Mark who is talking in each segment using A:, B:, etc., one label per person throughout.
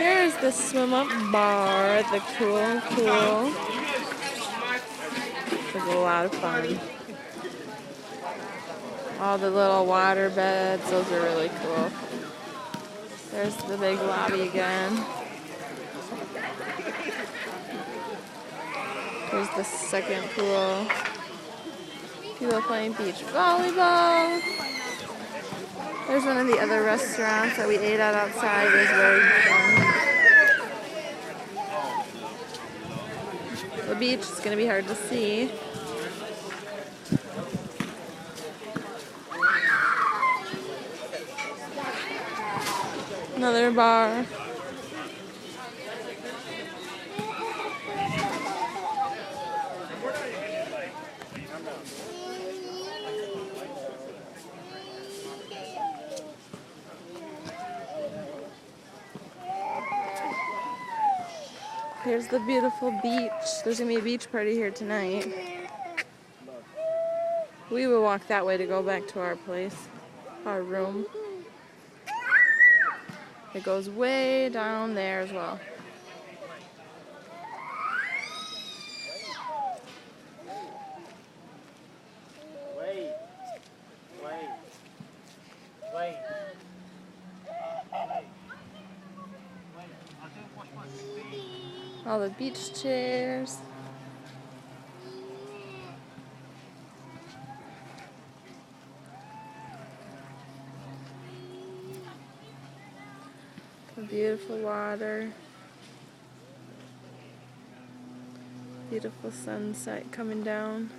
A: Here's the swim up bar at the Cool Pool. It's a lot of fun. All the little water beds, those are really cool. There's the big lobby again. Here's the second pool. People playing beach volleyball. There's one of the other restaurants that we ate at outside. It was very fun. The beach is going to be hard to see. Another bar. Here's the beautiful beach. There's going to be a beach party here tonight. We will walk that way to go back to our place, our room. It goes way down there as well. All the beach chairs. The beautiful water. Beautiful sunset coming down.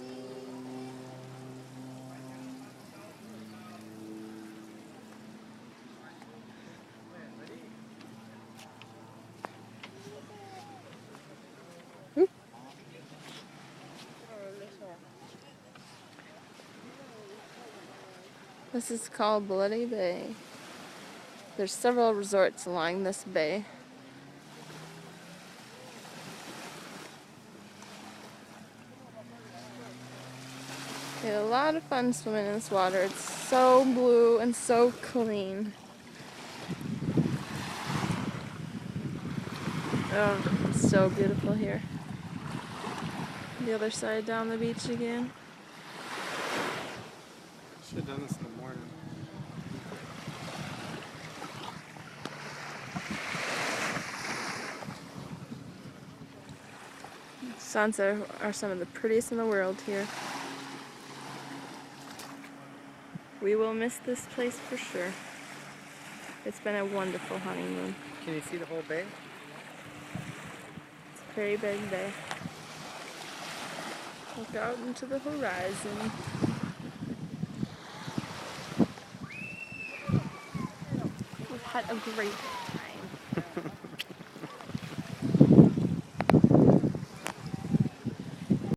A: This is called Bloody Bay. There's several resorts along this bay. We had a lot of fun swimming in this water. It's so blue and so clean. Oh, it's so beautiful here. The other side down the beach again.
B: Should have done this in the morning.
A: Sunsets are some of the prettiest in the world here. We will miss this place for sure. It's been a wonderful honeymoon.
B: Can you see the whole bay?
A: It's a very big bay. Look out into the horizon. We've had a great